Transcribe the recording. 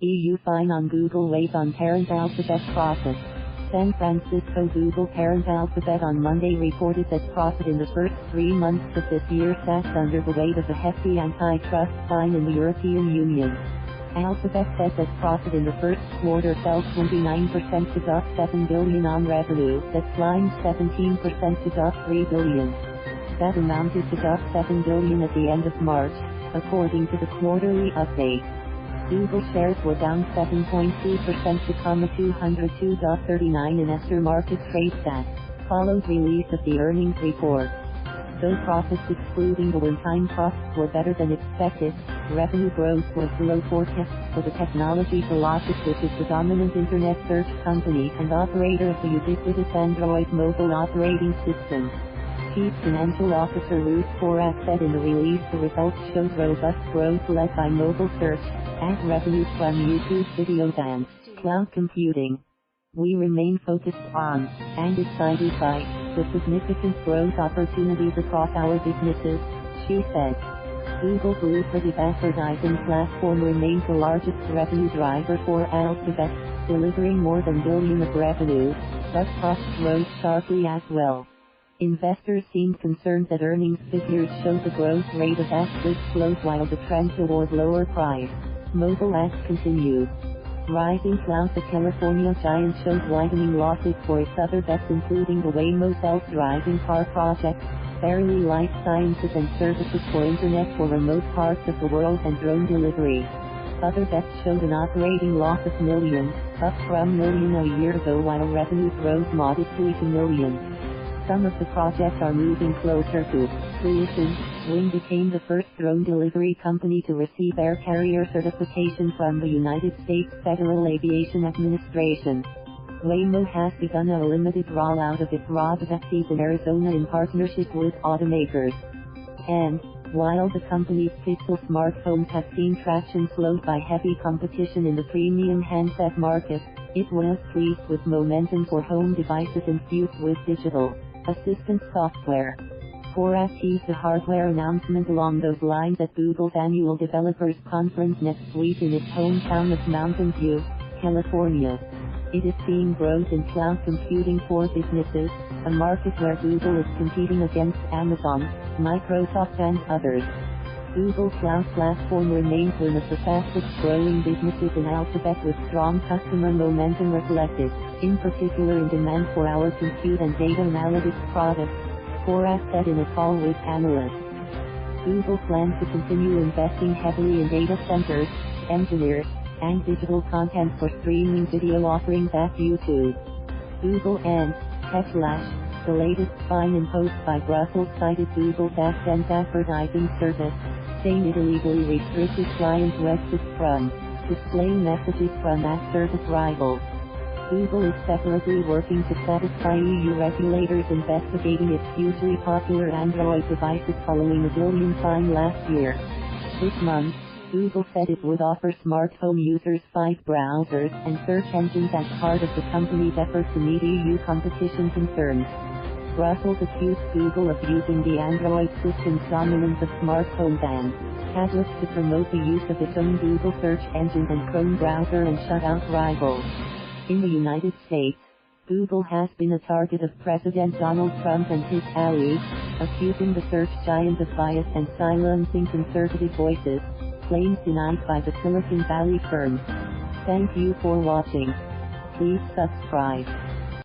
EU fine on Google weighs on parent Alphabet profit. San Francisco Google parent Alphabet on Monday reported that profit in the first 3 months of this year sat under the weight of a hefty antitrust fine in the European Union. Alphabet said that profit in the first quarter fell 29% to $7 billion on revenue that climbed 17% to $3 billion. That amounted to $7 billion at the end of March, according to the quarterly update. Google shares were down 7.2% to $202.39 in after-market trade stats, followed release of the earnings report. Though profits excluding the one-time costs were better than expected, revenue growth was below forecasts for the technology Colossus, which is the dominant internet search company and operator of the ubiquitous Android mobile operating system. Chief Financial Officer Ruth Porat said in the release the results showed robust growth led by mobile search, ad revenues from YouTube videos and cloud computing. We remain focused on, and excited by, the significant growth opportunities across our businesses, she said. Google's lucrative advertising platform remains the largest revenue driver for Alphabet, delivering more than $1 billion of revenue, but costs rose sharply as well. Investors seemed concerned that earnings figures showed the growth rate of ad clicks slowed while the trend toward lower price mobile ads continued. Rising cloud, the California giant showed widening losses for its other bets including the Waymo self-driving car project, Verily Life Sciences and services for internet for remote parts of the world and drone delivery. Other bets showed an operating loss of millions, up from million a year ago while revenues rose modestly to millions. Some of the projects are moving closer to fruition. Wing became the first drone delivery company to receive air carrier certification from the United States Federal Aviation Administration. Waymo has begun a limited rollout of its robotaxis in Arizona in partnership with automakers. And, while the company's Pixel smartphones have seen traction slowed by heavy competition in the premium handset market, it was pleased with momentum for home devices infused with digital assistant software. Porat teased a hardware announcement along those lines at Google's annual developers conference next week in its hometown of Mountain View, California. It is seeing growth in cloud computing for businesses, a market where Google is competing against Amazon, Microsoft and others. Google Cloud Platform remains one of the fastest growing businesses in Alphabet with strong customer momentum reflected, in particular in demand for our compute and data analytics products, Porat said in a call with analysts. Google plans to continue investing heavily in data centers, engineers, and digital content for streaming video offerings at YouTube. Google and TechFlash, the latest fine imposed by Brussels, cited Google's AdSense advertising service, saying it illegally restricted client websites from displaying messages from ad service rivals. Google is separately working to satisfy EU regulators investigating its hugely popular Android devices following a $1 billion fine last year. This month, Google said it would offer smartphone users 5 browsers and search engines as part of the company's effort to meet EU competition concerns. Brussels accused Google of using the Android system's dominance of smartphones and tablets to promote the use of its own Google search engine and Chrome browser and shut out rivals. In the United States, Google has been a target of President Donald Trump and his allies, accusing the search giant of bias and silencing conservative voices, claims denied by the Silicon Valley firm. Thank you for watching. Please subscribe.